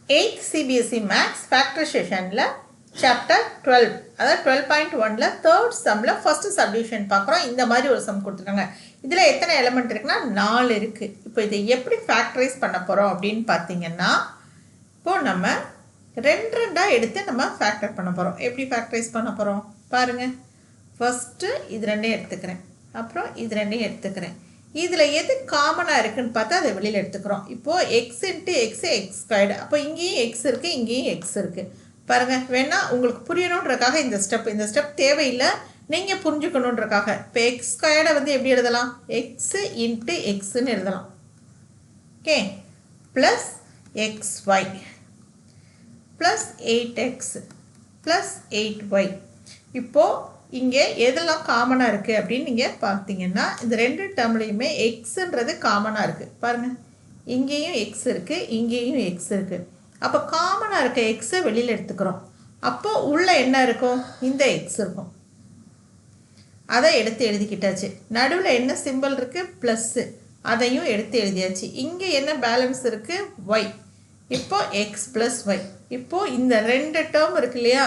8th CBSE Maths Factorization Chapter 12 அதாவது 12.1ல third sumல first subdivision பார்க்குறோம். இந்த மாதிரி ஒரு sum கொடுத்துருக்காங்க. இதில் எத்தனை எலிமெண்ட் இருக்குன்னா 4 இருக்கு. இப்போ இதை எப்படி ஃபேக்டரைஸ் பண்ண போகிறோம் அப்படின்னு பார்த்தீங்கன்னா, இப்போ நம்ம ரெண்டா எடுத்து நம்ம ஃபேக்டர் பண்ண போகிறோம். எப்படி ஃபேக்டரைஸ் பண்ண போகிறோம் பாருங்க. ஃபர்ஸ்ட்டு இது ரெண்டையும் எடுத்துக்கிறேன், அப்புறம் இது ரெண்டையும் எடுத்துக்கிறேன். இதில் எது காமனாக இருக்குன்னு பார்த்தா அதை வெளியில் எடுத்துக்கிறோம். இப்போது X into x X squared, அப்போ இங்கேயும் எக்ஸ் இருக்குது, இங்கேயும் எக்ஸ் இருக்குது. பாருங்கள், வேணால் உங்களுக்கு புரியணுன்றக்காக இந்த ஸ்டெப் தேவையில்லை, நீங்கள் புரிஞ்சுக்கணுன்றக்காக. இப்போ எக்ஸ் ஸ்கொயர்டை வந்து எப்படி எழுதலாம்? எக்ஸு இன்ட்டு எக்ஸுன்னு எழுதலாம். Okay, plus X Y plus 8x plus 8y. இப்போது இங்கே எதெல்லாம் காமனாக இருக்குது அப்படின்னு நீங்கள் பார்த்தீங்கன்னா, இந்த ரெண்டு டேர்ம்லேயுமே எக்ஸுன்றது காமனாக இருக்குது. பாருங்கள், இங்கேயும் எக்ஸ் இருக்குது, இங்கேயும் எக்ஸ் இருக்குது. அப்போ காமனாக இருக்க எக்ஸை வெளியில் எடுத்துக்கிறோம். அப்போது உள்ளே என்ன இருக்கும்? இந்த எக்ஸ் இருக்கும். அதை எடுத்து எழுதிக்கிட்டாச்சு. நடுவில் என்ன சிம்பிள் இருக்குது? ப்ளஸ்ஸு, அதையும் எடுத்து எழுதியாச்சு. இங்கே என்ன பேலன்ஸ் இருக்குது? ஒய். இப்போது எக்ஸ் ப்ளஸ் ஒய். இப்போது இந்த ரெண்டு டேர்ம் இருக்கு இல்லையா,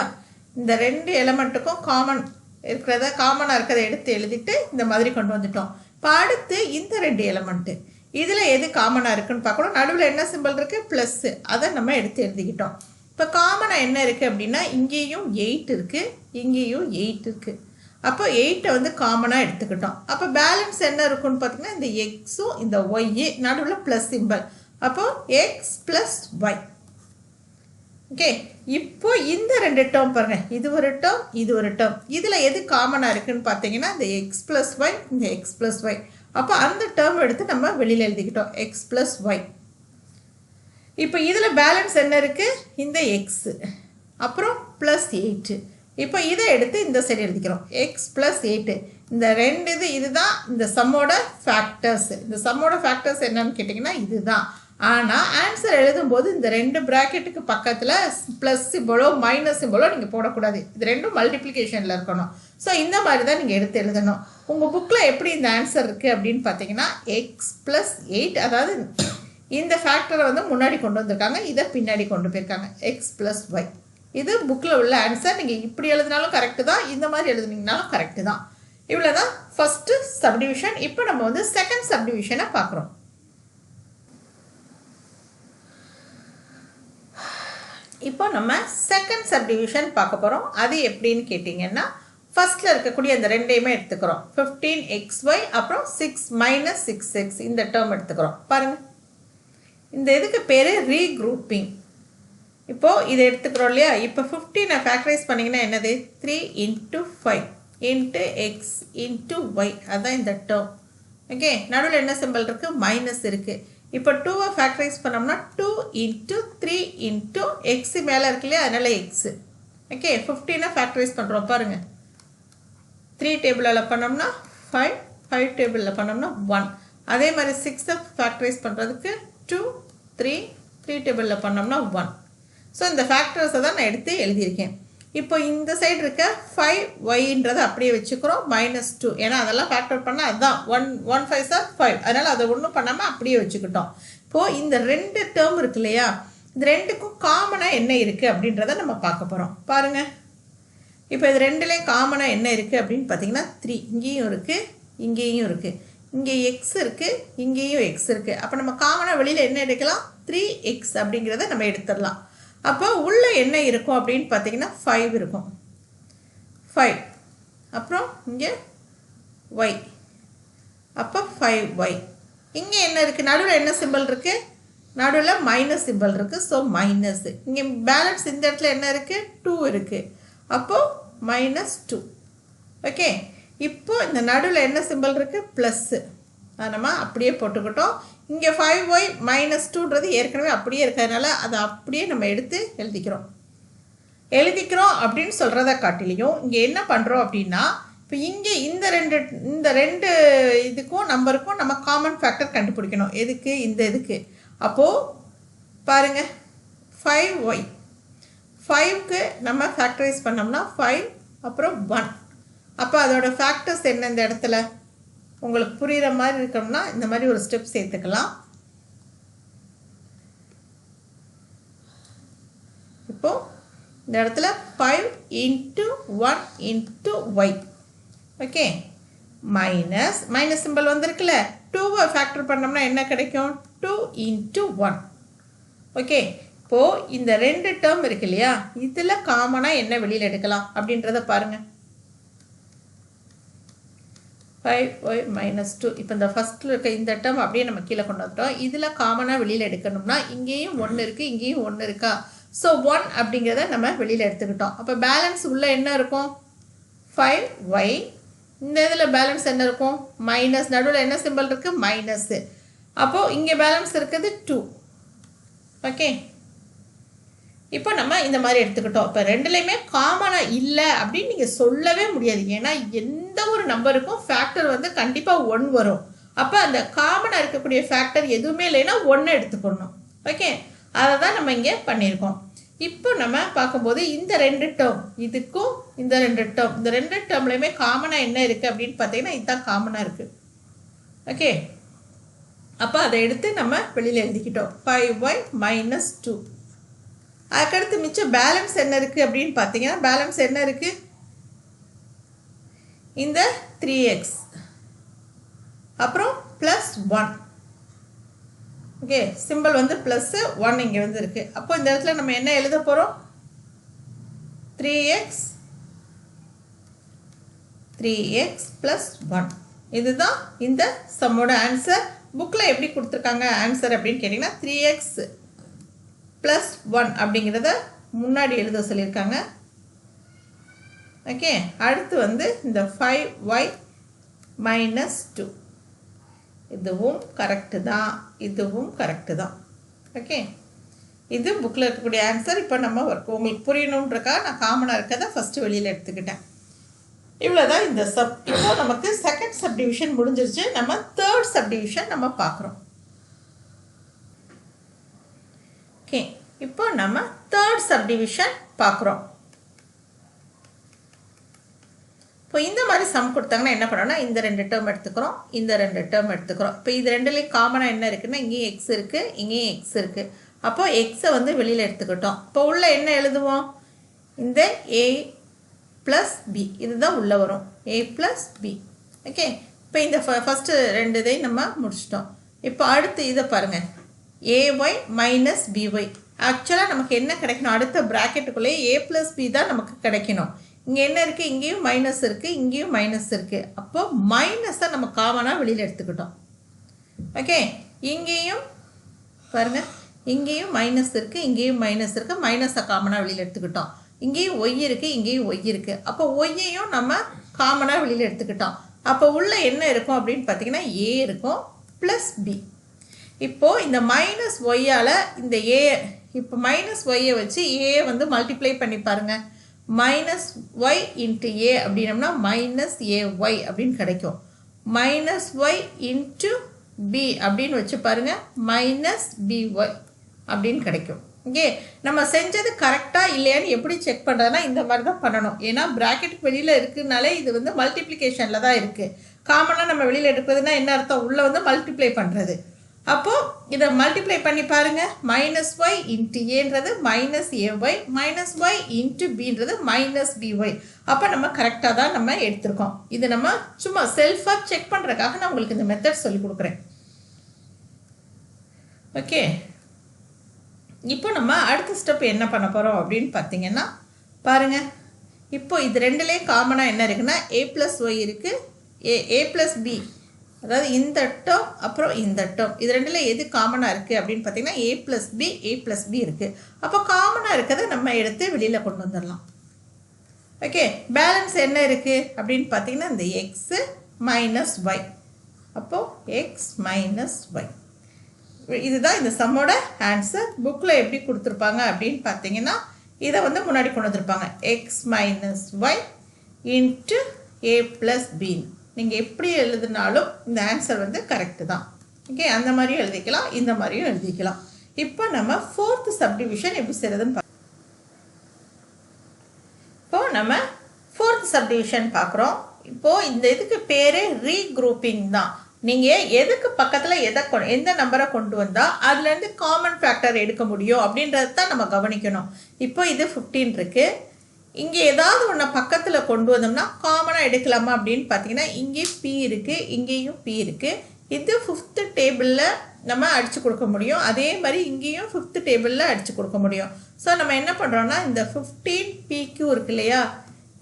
இந்த ரெண்டு எலிமெண்ட்டுக்கும் காமனாக இருக்கிறத எடுத்து எழுதிட்டு இந்த மாதிரி கொண்டு வந்துட்டோம். இப்போ அடுத்து இந்த ரெண்டு எலிமெண்ட்டு, இதில் எது காமனாக இருக்குன்னு பார்க்கணும். நடுவில் என்ன சிம்பிள் இருக்குது? ப்ளஸ்ஸு, அதை நம்ம எடுத்து எழுதிக்கிட்டோம். இப்போ காமனாக என்ன இருக்குது அப்படின்னா, இங்கேயும் 8 இருக்குது, இங்கேயும் 8 இருக்குது. அப்போ 8ஐ வந்து காமனாக எடுத்துக்கிட்டோம். அப்போ பேலன்ஸ் என்ன இருக்குன்னு பார்த்தீங்கன்னா, இந்த எக்ஸும் இந்த ஒய்யு, நடுவில் ப்ளஸ் சிம்பிள். அப்போது எக்ஸ் ப்ளஸ் ஒய். ஓகே, இப்போ இந்த ரெண்டு டேர்ம் பாருங்கள், இது ஒரு டேர்ம், இது ஒரு டேர்ம். இதில் எது காமனாக இருக்குன்னு பார்த்தீங்கன்னா, இந்த எக்ஸ் ப்ளஸ் ஒய், இந்த எக்ஸ் ப்ளஸ் ஒய். அப்போ அந்த டேர்ம் எடுத்து நம்ம வெளியில் எழுதிக்கிட்டோம், எக்ஸ் ப்ளஸ் ஒய். இப்போ இதில் பேலன்ஸ் என்ன இருக்குது? இந்த எக்ஸு, அப்புறம் ப்ளஸ் 8. இப்போ இதை எடுத்து இந்த சைடு எழுதிக்கிறோம், எக்ஸ் ப்ளஸ் 8. இந்த ரெண்டு இதுதான் இந்த சம்மோட ஃபேக்டர்ஸ். இந்த சம்மோட ஃபேக்டர்ஸ் என்னன்னு கேட்டிங்கன்னா இதுதான். ஆனால் ஆன்சர் எழுதும்போது இந்த ரெண்டு ப்ராக்கெட்டுக்கு பக்கத்தில் ப்ளஸ் சிம்பிளோ மைனஸ் சிம்பிளோ நீங்கள் போடக்கூடாது. இது ரெண்டும் மல்டிப்ளிகேஷனில் இருக்கணும். ஸோ இந்த மாதிரி தான் நீங்கள் எடுத்து எழுதணும். உங்கள் புக்கில் எப்படி இந்த ஆன்சர் இருக்குது அப்படின்னு பார்த்தீங்கன்னா, எக்ஸ் ப்ளஸ் 8, அதாவது இந்த ஃபேக்டரை வந்து முன்னாடி கொண்டு வந்திருக்காங்க, இதை பின்னாடி கொண்டு போயிருக்காங்க, எக்ஸ் ப்ளஸ் ஒய். இது புக்கில் உள்ள ஆன்சர். நீங்கள் இப்படி எழுதினாலும் கரெக்டு தான், இந்த மாதிரி எழுதுனீங்கனாலும் கரெக்டு தான். இவ்வளோ தான் ஃபஸ்ட்டு சப்டிவிஷன். இப்போ நம்ம வந்து செகண்ட் சப்டிவிஷனை பார்க்குறோம். இப்போ நம்ம செகண்ட் சப்டிவிஷன் பார்க்க போகிறோம். அது எப்படின்னு கேட்டிங்கன்னா, ஃபஸ்ட்டில் இருக்கக்கூடிய அந்த ரெண்டையுமே எடுத்துக்கிறோம். 15xy அப்புறம் 6 மைனஸ் 6x, இந்த டேர்ம் எடுத்துக்கிறோம். பாருங்கள், இந்த இதுக்கு பேர் ரீக்ரூப்பிங். இப்போது இதை எடுத்துக்கிறோம் இல்லையா. இப்போ 15 ஃபேக்டரைஸ் பண்ணிங்கன்னா என்னது? 3 × 5 × x × y, அதுதான் இந்த டேர்ம். ஓகே, நடுவில் என்ன சிம்பிள் இருக்குது? மைனஸ் இருக்குது. இப்போ 2 ஃபேக்டரைஸ் பண்ணோம்னா 2 × 3 × x மேலே இருக்கு இல்லையா, அதனால் எக்ஸு. ஓகே, 15 ஃபேக்டரைஸ் பண்ணுறோம். பாருங்கள், 3 டேபிளில் பண்ணோம்னா 5, 5 டேபிளில் பண்ணோம்னா 1. அதே மாதிரி 6 ஃபேக்டரைஸ் பண்ணுறதுக்கு 2, 3, 3 டேபிளில் பண்ணோம்னா 1. ஸோ இந்த ஃபேக்டர்ஸை தான் நான் எடுத்து எழுதியிருக்கேன். இப்போ இந்த சைடு இருக்க 5yன்றதை அப்படியே வச்சுக்கிறோம், -2. ஏன்னா அதெல்லாம் ஃபேக்டர் பண்ணால் அதுதான் 1 5 5, அதனால் அதை ஒன்றும் பண்ணாமல் அப்படியே வச்சுக்கிட்டோம். இப்போது இந்த ரெண்டு டேர்ம் இருக்கு இல்லையா, இந்த ரெண்டுக்கும் காமனாக என்ன இருக்குது அப்படின்றத நம்ம பார்க்க போகிறோம். பாருங்கள், இப்போ இது ரெண்டுலேயும் காமனாக என்ன இருக்குது அப்படின்னு பார்த்தீங்கன்னா 3. இங்கேயும் இருக்குது, இங்கேயும் இருக்குது. இங்கே எக்ஸ் இருக்குது, இங்கேயும் எக்ஸ் இருக்குது. அப்போ நம்ம காமனாக வெளியில் என்ன எடுக்கலாம்? 3x அப்படிங்கிறத நம்ம எடுத்துடலாம். அப்போ உள்ளே என்ன இருக்கும் அப்படின்னு பார்த்தீங்கன்னா 5 இருக்கும், 5. அப்புறம் இங்கே y, அப்போ 5y. இங்கே என்ன இருக்குது? நடுவில் என்ன சிம்பிள் இருக்குது? நடுவில் மைனஸ் சிம்பிள் இருக்குது, ஸோ மைனஸ். இங்கே பேலன்ஸ் இந்த இடத்துல என்ன இருக்குது? 2 இருக்குது, அப்போது -2. ஓகே, இப்போது இந்த நடுவில் என்ன சிம்பிள் இருக்குது? ப்ளஸ்ஸு, அதை நம்ம அப்படியே போட்டுக்கிட்டோம். இங்கே 5y -2ன்றது ஏற்கனவே அப்படியே இருக்கிறதுனால அதை அப்படியே நம்ம எடுத்து எழுதிக்கிறோம் அப்படின்னு சொல்கிறத காட்டிலையும் இங்கே என்ன பண்ணுறோம் அப்படின்னா, இப்போ இங்கே இந்த ரெண்டு இதுக்கும் நம்பருக்கும் நம்ம காமன் ஃபேக்டர் கண்டுபிடிக்கணும். எதுக்கு? இந்த இதுக்கு. அப்போது பாருங்கள், 5y, 5க்கு நம்ம ஃபேக்டரைஸ் பண்ணோம்னா 5 அப்புறம் 1. அப்போ அதோட ஃபேக்டர்ஸ் என்ன இந்த இடத்துல உங்களுக்கு புரிகிற மாதிரி இருக்கணும்னா இந்த மாதிரி ஒரு ஸ்டெப் சேர்த்துக்கலாம். இப்போது இந்த இடத்துல 5 into 1 into y. Okay, minus symbol வந்திருக்குல்ல, 2வை ஃபேக்டர் பண்ணோம்னா என்ன கிடைக்கும்? 2 into 1. ஓகே, இப்போது இந்த 2 டேர்ம் இருக்கு இல்லையா, இதில் காமனாக என்ன வெளியில் எடுக்கலாம் அப்படின்றத பாருங்கள். 5y minus 2. இப்போ இந்த ஃபஸ்ட்டில் இருக்க இந்த டேர்ம் அப்படியே நம்ம கீழே கொண்டு வந்துட்டோம். இதில் காமனாக வெளியில் எடுக்கணும்னா இங்கேயும் 1 இருக்குது, இங்கேயும் 1 இருக்கா. ஸோ 1 அப்படிங்கிறத நம்ம வெளியில் எடுத்துக்கிட்டோம். அப்போ பேலன்ஸ் உள்ளே என்ன இருக்கும்? 5y. இந்த இதில் பேலன்ஸ் என்ன இருக்கும்? மைனஸ், நடுவில் என்ன சிம்பிள் இருக்குது? மைனஸ்ஸு. அப்போது இங்கே பேலன்ஸ் இருக்குது 2. ஓகே, இப்போ நம்ம இந்த மாதிரி எடுத்துக்கிட்டோம். இப்போ ரெண்டுலேயுமே காமனாக இல்லை அப்படின்னு நீங்கள் சொல்லவே முடியாது. ஏன்னா எந்த ஒரு நம்பருக்கும் ஃபேக்டர் வந்து கண்டிப்பாக 1 வரும். அப்போ அந்த காமனாக இருக்கக்கூடிய ஃபேக்டர் எதுவுமே இல்லைன்னா 1 எடுத்துக்கணும். ஓகே, அதை தான் நம்ம இங்கே பண்ணியிருக்கோம். இப்போ நம்ம பார்க்கும்போது இந்த 2 டேர்ம், இதுக்கும் இந்த 2 டேர்ம், இந்த 2 டேர்ம்லையுமே காமனாக என்ன இருக்குது அப்படின்னு பார்த்தீங்கன்னா இதுதான் காமனாக இருக்குது. ஓகே, அப்போ அதை எடுத்து நம்ம வெளியில் எழுதிக்கிட்டோம். 5y minus 2. அதுக்கடுத்து மிச்சம் பேலன்ஸ் என்ன இருக்குது அப்படின்னு பார்த்தீங்கன்னா பேலன்ஸ் என்ன இருக்குது? இந்த 3x அப்புறம் ப்ளஸ் 1. ஓகே, சிம்பிள் வந்து ப்ளஸ்ஸு 1 இங்கே வந்து இருக்குது. அப்போ இந்த இடத்துல நம்ம என்ன எழுத போகிறோம்? 3x plus 1. இதுதான் இந்த சம்மோட ஆன்சர். புக்கில் எப்படி கொடுத்துருக்காங்க ஆன்சர் அப்படின்னு கேட்டிங்கன்னா 3x ப்ளஸ் 1 அப்படிங்கிறத முன்னாடி எழுத சொல்லியிருக்காங்க. ஓகே, அடுத்து வந்து இந்த 5y minus 2. இதுவும் கரெக்டு தான், இதுவும் கரெக்டு தான். ஓகே, இது புக்கில் இருக்கக்கூடிய ஆன்சர். இப்போ நம்ம உங்களுக்கு புரியணுன்றக்கா நான் காமனாக இருக்கதை ஃபஸ்ட்டு வெளியில் எடுத்துக்கிட்டேன். இவ்வளோதான் இந்த சப். இப்போ நமக்கு செகண்ட் சப்டிவிஷன் முடிஞ்சிருச்சு. நம்ம தேர்ட் சப்டிவிஷன் நம்ம பார்க்குறோம். ஓகே, இப்போ நம்ம தேர்ட் சப்டிவிஷன் பார்க்குறோம். இப்போ இந்த மாதிரி சம் கொடுத்தாங்கன்னா என்ன பண்ணோம்னா இந்த 2 டேர்ம் எடுத்துக்கிறோம், இந்த 2 டேர்ம் எடுத்துக்கிறோம். இப்போ இது ரெண்டுலேயும் காமனாக என்ன இருக்குன்னா இங்கேயும் எக்ஸ் இருக்குது, இங்கேயும் எக்ஸ் இருக்குது. அப்போ எக்ஸை வந்து வெளியில் எடுத்துக்கிட்டோம். இப்போ உள்ள என்ன எழுதுவோம்? இந்த a ப்ளஸ் பி இதுதான் உள்ளே வரும், a ப்ளஸ் பி. ஓகே, இப்போ இந்த ஃபஸ்ட்டு 2 இதையும் நம்ம முடிச்சிட்டோம். இப்போ அடுத்து இதை பாருங்கள், ay மைனஸ் by. ஆக்சுவலாக நமக்கு என்ன கிடைக்கணும்? அடுத்த ப்ராக்கெட்டுக்குள்ளேயே a ப்ளஸ் பி தான் நமக்கு கிடைக்கணும். இங்கே என்ன இருக்குது? இங்கேயும் மைனஸ் இருக்குது, இங்கேயும் மைனஸ் இருக்குது. அப்போது மைனஸை நம்ம காமனாக வெளியில் எடுத்துக்கிட்டோம். ஓகே, இங்கேயும் பாருங்கள், இங்கேயும் மைனஸ் இருக்குது, இங்கேயும் மைனஸ் இருக்குது. மைனஸை காமனாக வெளியில் எடுத்துக்கிட்டோம். இங்கேயும் ஒய் இருக்குது, இங்கேயும் ஒய் இருக்குது. அப்போ ஒய்யையும் நம்ம காமனாக வெளியில் எடுத்துக்கிட்டோம். அப்போ உள்ள என்ன இருக்கும் அப்படின்னு பார்த்தீங்கன்னா ஏ இருக்கும் ப்ளஸ் பி. இப்போது இந்த மைனஸ் ஒய்யால் இந்த ஏ, இப்போ மைனஸ் ஒய்யை வச்சு ஏ வந்து மல்டிப்ளை பண்ணி பாருங்கள். மைனஸ் ஒய் இன்ட்டு ஏ அப்படின்னம்னா மைனஸ் ஏ ஒய் அப்படின்னு கிடைக்கும். மைனஸ் ஒய் இன்ட்டு பி அப்படின்னு வச்சு பாருங்கள், மைனஸ் பி ஒய் அப்படின்னு கிடைக்கும். ஓகே, நம்ம செஞ்சது கரெக்டாக இல்லையான்னு எப்படி செக் பண்ணுறதுனா இந்த மாதிரி தான் பண்ணணும். ஏன்னா ப்ராக்கெட்டுக்கு வெளியில் இருக்குதுனாலே இது வந்து மல்டிப்ளிகேஷனில் தான் இருக்குது. காமனாக நம்ம வெளியில் எடுக்கிறதுனா என்ன அர்த்தம்? உள்ளே வந்து மல்டிப்ளை பண்ணுறது. அப்போது இதை மல்டிப்ளை பண்ணி பாருங்கள். மைனஸ் ஒய் இன்ட்டு ஏன்றது minus a y, minus y into பின்றது மைனஸ் பி ஒய். அப்போ நம்ம கரெக்டாக தான் நம்ம எடுத்திருக்கோம். இது நம்ம சும்மா செல்ஃபாக செக் பண்ணுறதுக்காக நான் உங்களுக்கு இந்த மெத்தட் சொல்லி கொடுக்குறேன். ஓகே, இப்போ நம்ம அடுத்த ஸ்டெப் என்ன பண்ண போகிறோம் அப்படின்னு பார்த்தீங்கன்னா பாருங்கள். இப்போ இது ரெண்டுலேயே காமனாக என்ன இருக்குன்னா ஏ ப்ளஸ் ஒய் இருக்குது, ஏ ப்ளஸ் பி, அதாவது இந்த டேர்ம் அப்புறம் இந்த டேர்ம், இது ரெண்டில் எது காமனாக இருக்குது அப்படின்னு பார்த்தீங்கன்னா ஏ ப்ளஸ் பி இருக்குது. அப்போ காமனாக இருக்கிறத நம்ம எடுத்து வெளியில் கொண்டு வந்துடலாம். ஓகே, பேலன்ஸ் என்ன இருக்குது அப்படின்னு பார்த்தீங்கன்னா இந்த எக்ஸு மைனஸ் ஒய். அப்போது எக்ஸ் மைனஸ் ஒய், இதுதான் இந்த சம்மோட ஆன்சர். புக்கில் எப்படி கொடுத்துருப்பாங்க அப்படின்னு பார்த்தீங்கன்னா இதை வந்து முன்னாடி கொண்டு வந்துருப்பாங்க, எக்ஸ் மைனஸ் ஒய் இன்ட்டு ஏ ப்ளஸ் பின்னு. நீங்கள் எப்படி எழுதினாலும் இந்த ஆன்சர் வந்து கரெக்டு தான். ஓகே, அந்த மாதிரியும் எழுதிக்கலாம், இந்த மாதிரியும் எழுதிக்கலாம். இப்போ நம்ம ஃபோர்த்து சப்டிவிஷன் எப்படி செய்கிறதுன்னு பார்க்கலாம். இப்போது நம்ம ஃபோர்த் சப்டிவிஷன் பார்க்குறோம். இப்போது இந்த இதுக்கு பேரே ரீக்ரூப்பிங் தான். நீங்கள் எதுக்கு பக்கத்தில் எந்த நம்பரை கொண்டு வந்தால் அதுலேருந்து காமன் ஃபேக்டர் எடுக்க முடியும் அப்படின்றது தான் நம்ம கவனிக்கணும். இப்போ இது 15 இருக்குது. இங்கே ஏதாவது ஒன்று பக்கத்தில் கொண்டு வந்தோம்னா காமனாக எடுக்கலாமா அப்படின்னு பார்த்தீங்கன்னா இங்கே பி இருக்குது, இங்கேயும் பி இருக்குது. இது 5th டேபிளில் நம்ம அடித்து கொடுக்க முடியும். அதே மாதிரி இங்கேயும் 5th டேபிளில் அடித்து கொடுக்க முடியும். ஸோ நம்ம என்ன பண்ணுறோன்னா இந்த 15 PQ இருக்கு இல்லையா,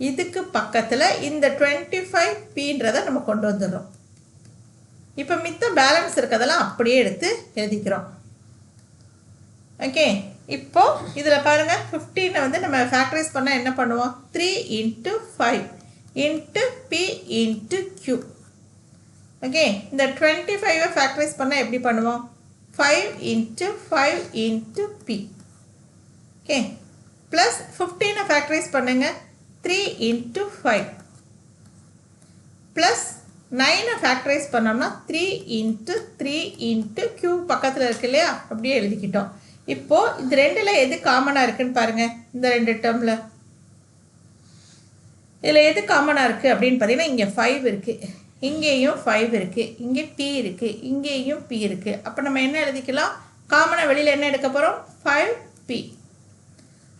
இதுக்கு பக்கத்தில் இந்த 25 Pன்றதை நம்ம கொண்டு வந்துடுறோம். இப்போ மித்த பேலன்ஸ் இருக்கிறதெல்லாம் அப்படியே எடுத்து எழுதிக்கிறோம். ஓகே, இப்போ இதில் பாருங்கள் 15 வந்து நம்ம ஃபேக்டரைஸ் பண்ணால் என்ன பண்ணுவோம், 3 × 5 × P × Q. ஓகே, இந்த 25 ஃபேக்டரைஸ் பண்ணால் எப்படி பண்ணுவோம், 5 × 5 × P. ஓகே, ப்ளஸ் 15 ஃபேக்டரைஸ் பண்ணுங்க 3 × 5 ப்ளஸ் 9 ஃபேக்டரைஸ் பண்ணோம்னா 3 × 3 × Q பக்கத்தில் இருக்கு இல்லையா, அப்படியே எழுதிக்கிட்டோம். இப்போது இந்த ரெண்டில் எது காமனாக இருக்குன்னு பாருங்கள். இந்த 2 டேர்மில் இதில் எது காமனாக இருக்குது அப்படின்னு பார்த்தீங்கன்னா இங்கே 5 இருக்குது, இங்கேயும் 5 இருக்குது, இங்கே P இருக்குது, இங்கேயும் P இருக்குது. அப்போ நம்ம என்ன எழுதிக்கலாம், காமனாக வெளியில் என்ன எடுக்க போகிறோம், 5P.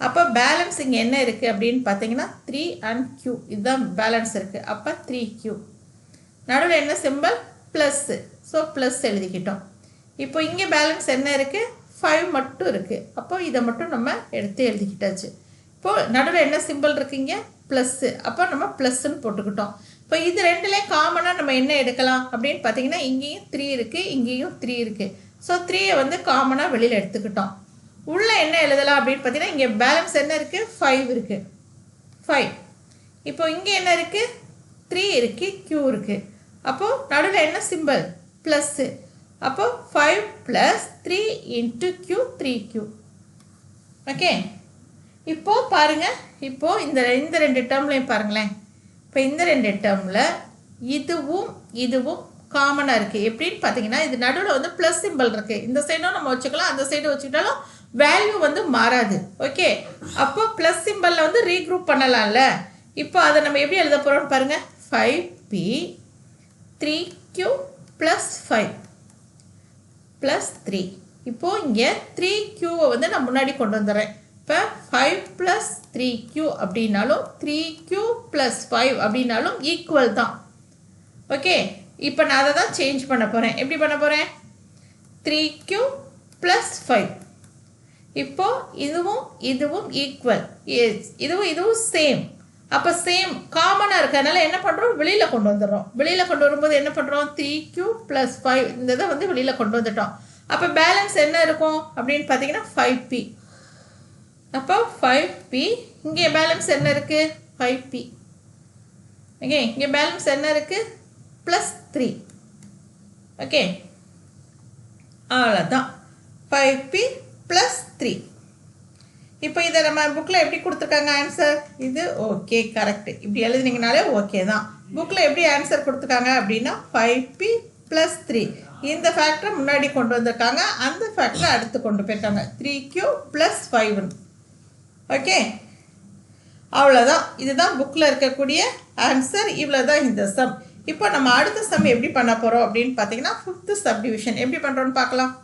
அப்போ பேலன்ஸ் இங்கே என்ன இருக்குது அப்படின்னு பார்த்தீங்கன்னா 3 and Q. இதுதான் பேலன்ஸ் இருக்குது. அப்போ 3Q. நடுவில் என்ன சிம்பிள், ப்ளஸ்ஸு. ஸோ ப்ளஸ் எழுதிக்கிட்டோம். இப்போ இங்கே பேலன்ஸ் என்ன இருக்குது, 5 மட்டும் இருக்குது. அப்போ இதை மட்டும் நம்ம எடுத்து எழுதிக்கிட்டாச்சு. இப்போது நடுவில் என்ன சிம்பிள் இருக்குங்க, ப்ளஸ்ஸு. அப்போ நம்ம ப்ளஸ்ன்னு போட்டுக்கிட்டோம். இப்போ இது ரெண்டுலேயும் காமனாக நம்ம என்ன எடுக்கலாம் அப்படின்னு பார்த்தீங்கன்னா இங்கேயும் 3 இருக்குது, இங்கேயும் 3 இருக்குது. ஸோ 3யை வந்து காமனாக வெளியில் எடுத்துக்கிட்டோம். உள்ளே என்ன எழுதலாம் அப்படின்னு பார்த்தீங்கன்னா இங்கே பேலன்ஸ் என்ன இருக்குது, 5 இருக்குது, 5. இப்போ இங்கே என்ன இருக்குது, 3 இருக்குது, Q இருக்குது. அப்போது நடுவில் என்ன சிம்பிள், ப்ளஸ்ஸு. அப்போ 5 + 3 × Q 3Q. ஓகே, இப்போது பாருங்கள், இப்போது இந்த 2 டேர்ம்லையும் பாருங்களேன். இப்போ இந்த 2 டேர்மில் இதுவும் இதுவும் காமனாக இருக்குது. எப்படின்னு பார்த்தீங்கன்னா இது நடுவில் வந்து ப்ளஸ் சிம்பிள் இருக்குது. இந்த சைடும் நம்ம வச்சுக்கலாம், அந்த சைடும் வச்சுக்கிட்டாலும் வேல்யூ வந்து மாறாது. ஓகே, அப்போ ப்ளஸ் சிம்பிளில் வந்து ரீக்ரூப் பண்ணலாம்ல. இப்போ அதை நம்ம எப்படி எழுத போகிறோம்னு பாருங்கள், 5P 3Q + 5 + 3. இப்போது இங்கே 3Qவை வந்து நான் முன்னாடி கொண்டு வந்துடுறேன். இப்போ 5 + 3Q அப்படின்னாலும் 3Q + 5 அப்படின்னாலும் ஈக்குவல் தான். ஓகே, இப்போ நான் அதை தான் சேஞ்ச் பண்ண போகிறேன். எப்படி பண்ண போகிறேன், 3Q + 5. இப்போது இதுவும் இதுவும் ஈக்குவல், இதுவும் இதுவும் சேம். அப்போ சேம் காமனாக இருக்கிறதுனால என்ன பண்ணுறோம், வெளியில் கொண்டு வந்துடுறோம். வெளியில் கொண்டு வரும்போது என்ன பண்ணுறோம், 3Q + 5 இந்த இதை வந்து வெளியில் கொண்டு வந்துட்டோம். அப்போ பேலன்ஸ் என்ன இருக்கும் அப்படின்னு பார்த்தீங்கன்னா 5P. அப்போ 5P, இங்கே பேலன்ஸ் என்ன இருக்குது, 5P. ஓகே, இங்கே பேலன்ஸ் என்ன இருக்குது, +3. ஓகே, அவ்வளோதான், 5P + 3. இப்போ இதை நம்ம புக்கில் எப்படி கொடுத்துருக்காங்க ஆன்சர், இது ஓகே கரெக்ட். இப்படி எழுதுனீங்கனாலே ஓகே தான். புக்கில் எப்படி ஆன்சர் கொடுத்துருக்காங்க அப்படின்னா 5P + 3. இந்த ஃபேக்டரை முன்னாடி கொண்டு வந்திருக்காங்க, அந்த ஃபேக்டரை அடுத்து கொண்டு போயிருக்காங்க 3Q + 5. ஓகே, அவ்வளோதான். இதுதான் புக்கில் இருக்கக்கூடிய ஆன்சர். இவ்வளோ தான் இந்த சம். இப்போ நம்ம அடுத்த சம் எப்படி பண்ண போகிறோம் அப்படின்னு பார்த்தீங்கன்னா 5th சப்டிவிஷன் எப்படி பண்ணுறோன்னு பார்க்கலாம்.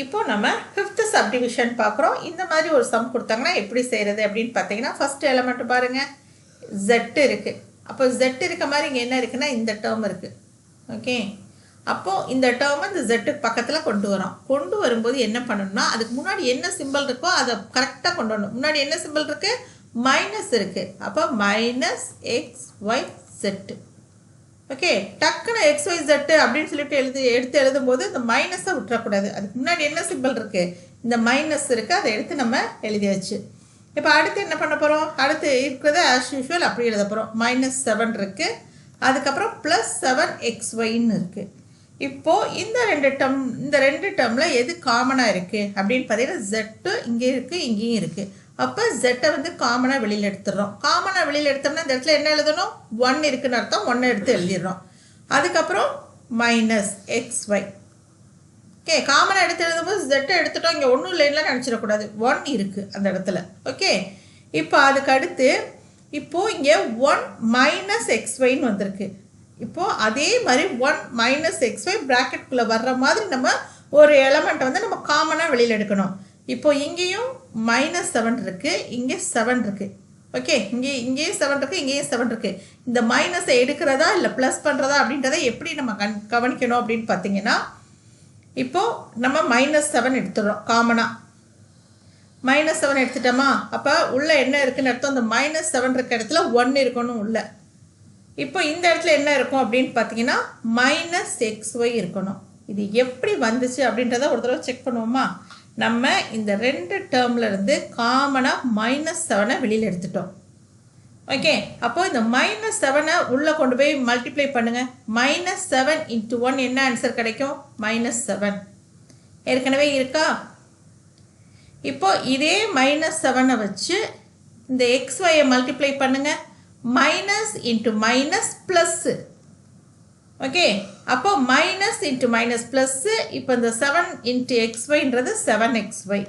இப்போ நம்ம 5th சப்டிவிஷன் பார்க்குறோம். இந்த மாதிரி ஒரு சம் கொடுத்தாங்கன்னா எப்படி செய்கிறது அப்படின்னு பார்த்தீங்கன்னா ஃபஸ்ட் எலமெண்ட் பாருங்கள், Z இருக்குது. அப்போ Z இருக்க மாதிரி இங்கே என்ன இருக்குன்னா இந்த டேர்ம் இருக்குது. ஓகே, அப்போது இந்த டேர்மை இந்த ஜெட்டுக்கு பக்கத்தில் கொண்டு வரோம். கொண்டு வரும்போது என்ன பண்ணணும்னா அதுக்கு முன்னாடி என்ன சிம்பிள் இருக்கோ அதை கரெக்டாக கொண்டு வரணும். முன்னாடி என்ன சிம்பிள் இருக்குது, மைனஸ் இருக்குது. அப்போ -XYZ. ஓகே, டக்குன்னு XYZ அப்படின்னு சொல்லிட்டு எடுத்து எழுதும்போது இந்த மைனஸை விட்டுறக்கூடாது. அதுக்கு முன்னாடி என்ன சிம்பிள் இருக்குது, இந்த மைனஸ் இருக்குது, அதை எடுத்து நம்ம எழுதியாச்சு. இப்போ அடுத்து என்ன பண்ண போகிறோம், அடுத்து இருக்கிறத ஆஸ் யூஷுவல் அப்படி எழுத போகிறோம். -7 இருக்குது, அதுக்கப்புறம் +7XYன்னு இருக்குது. இப்போது இந்த ரெண்டு டேர்மில் எது காமனாக இருக்குது அப்படின்னு பார்த்தீங்கன்னா Z இங்கே இருக்குது, இங்கேயும் இருக்குது. அப்போ Z வந்து காமனாக வெளியில் எடுத்துடுறோம். காமனாக வெளியில் எடுத்தோம்னா இந்த இடத்துல என்ன எழுதணும், 1 இருக்குன்னு அர்த்தம். 1 எடுத்து எழுதிடுறோம். அதுக்கப்புறம் -XY. ஓகே, காமனாக எடுத்து எழுதும்போது Z எடுத்துட்டோம், இங்கே ஒன்றும் இல்லைன்னா நினச்சிடக்கூடாது, 1 இருக்குது அந்த இடத்துல. ஓகே, இப்போ அதுக்கு அடுத்து இப்போது இங்கே 1 - XYன்னு வந்திருக்கு. இப்போது அதே மாதிரி 1 மைனஸ் xy ப்ராக்கெட்குள்ளே வர்ற மாதிரி நம்ம ஒரு எலமெண்ட்டை வந்து நம்ம காமனாக வெளியில் எடுக்கணும். இப்போ இங்கேயும் -7 இருக்குது, இங்கே 7 இருக்குது. ஓகே, இங்கேயும் 7 இருக்குது, இங்கேயும் 7 இருக்குது. இந்த மைனஸை எடுக்கிறதா இல்லை ப்ளஸ் பண்ணுறதா அப்படின்றத எப்படி நம்ம கவனிக்கணும் அப்படின்னு பார்த்தீங்கன்னா, இப்போது நம்ம -7 எடுத்துடுறோம் காமனாக. -7 எடுத்துட்டோமா, அப்போ உள்ளே என்ன இருக்குன்னு அர்த்தம், அந்த -7 இருக்க இடத்துல 1 இருக்கணும் உள்ள. இப்போ இந்த இடத்துல என்ன இருக்கும் அப்படின்னு பார்த்தீங்கன்னா -xy இருக்கணும். இது எப்படி வந்துச்சு அப்படின்றத ஒரு தடவை செக் பண்ணுவோமா. நம்ம இந்த 2 டேர்மில் இருந்து காமனாக -7 வெளியில் எடுத்துட்டோம். ஓகே, அப்போ இந்த -7 உள்ளே கொண்டு போய் மல்டிப்ளை பண்ணுங்கள். -7 × 1 என்ன ஆன்சர் கிடைக்கும்? -7 ஏற்கனவே இருக்கா. இப்போ இதே -7 வச்சு இந்த xyயை மல்டிப்ளை பண்ணுங்க. Minus into minus plus. Okay, அப்போ மைனஸ் இன்ட்டு மைனஸ் ப்ளஸ்ஸு. இப்போ இந்த 7 × xyன்றது 7xy.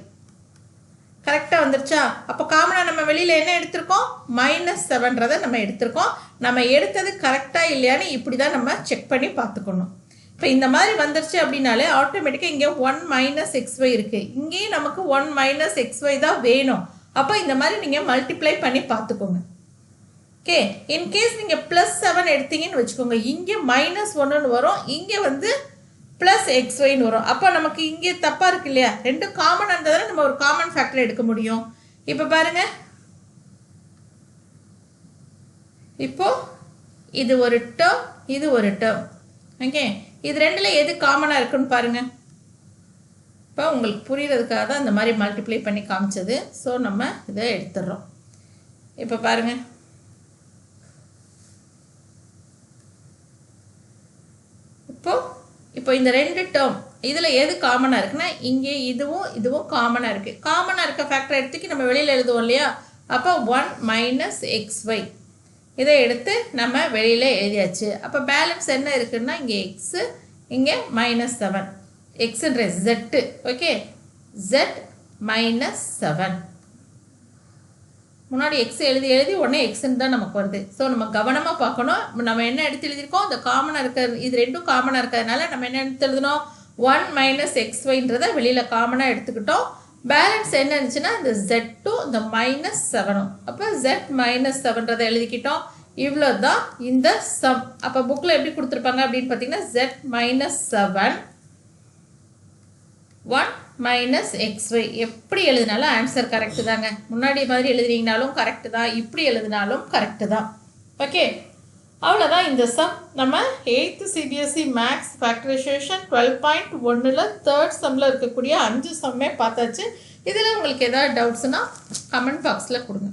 கரெக்டாக வந்துருச்சா? அப்போ காமனாக நம்ம வெளியில் என்ன எடுத்திருக்கோம்? -7ன்றதை நம்ம எடுத்திருக்கோம். நம்ம எடுத்தது கரெக்டாக இல்லையான்னு இப்படி தான் நம்ம செக் பண்ணி பார்த்துக்கணும். இப்போ இந்த மாதிரி வந்துருச்சு அப்படின்னாலே ஆட்டோமேட்டிக்காக இங்கே 1 - xy இருக்குது. இங்கேயும் நமக்கு 1 - xy தான் வேணும். அப்போ இந்த மாதிரி நீங்கள் மல்டிப்ளை பண்ணி பார்த்துக்கோங்க. ஓகே, இன்கேஸ் நீங்கள் +7 எடுத்தீங்கன்னு வச்சுக்கோங்க, இங்கே -1ன்னு வரும், இங்கே வந்து +xyன்னு வரும். அப்போ நமக்கு இங்கே தப்பாக இருக்கு இல்லையா? ரெண்டும் காமனாக இருந்ததால் நம்ம ஒரு காமன் ஃபேக்டர் எடுக்க முடியும். இப்போ பாருங்க, இப்போ இது ஒரு டேர்ம், இது ஒரு டேர்ம். ஓகே, இது ரெண்டில் எது காமனாக இருக்குன்னு பாருங்க. இப்போ உங்களுக்கு புரிகிறதுக்காக தான் இந்த மாதிரி மல்டிப்ளை பண்ணி காமிச்சது. ஸோ நம்ம இதை எடுத்துடுறோம். இப்போ பாருங்க, இப்போ இந்த 2 டேர்ம் இதில் எது காமனாக இருக்குன்னா, இங்கே இதுவும் காமனாக இருக்குது. காமனாக இருக்க ஃபேக்டர் எடுத்துக்கி நம்ம வெளியில் எழுதுவோம் இல்லையா? அப்போ 1 - xy இதை எடுத்து நம்ம வெளியில் எழுதியாச்சு. அப்போ பேலன்ஸ் என்ன இருக்குன்னா, இங்கே எக்ஸு, இங்கே -7. எக்ஸுன்ற ஜெட்டு. Okay, z -7. முன்னாடி எக்ஸ் எழுதி உடனே எக்ஸ்ன்னு தான் நமக்கு வருது. ஸோ நம்ம கவனமாக பார்க்கணும். நம்ம என்ன எடுத்து எழுதியிருக்கோம்? இந்த காமனாக இருக்கிறது, இது ரெண்டும் காமனாக இருக்கிறதுனால நம்ம என்ன எடுத்து எழுதணும்? 1 - xyன்றதை வெளியில் காமனாக எடுத்துக்கிட்டோம். பேலன்ஸ் என்ன இருந்துச்சுன்னா இந்த z2 இந்த -7. அப்போ z -7ன்றதை எழுதிக்கிட்டோம். இவ்வளோ தான் இந்த சம். அப்போ புக்கில் எப்படி கொடுத்துருப்பாங்க அப்படின்னு பார்த்தீங்கன்னா, z -7 1 - xy எப்படி எழுதினாலும் ஆன்சர் கரெக்டு தாங்க. முன்னாடி மாதிரி எழுதுனீங்கனாலும் கரெக்டு தான், இப்படி எழுதினாலும் கரெக்டு தான். ஓகே, அவ்வளோதான் இந்த சம். நம்ம 8th CBSE maths factorisation 12.1ல் 3rd சம்மில் இருக்கக்கூடிய 5 சம்மே பார்த்தாச்சு. இதில் உங்களுக்கு ஏதாவது டவுட்ஸ்னால் கமெண்ட் பாக்ஸில் கொடுங்க.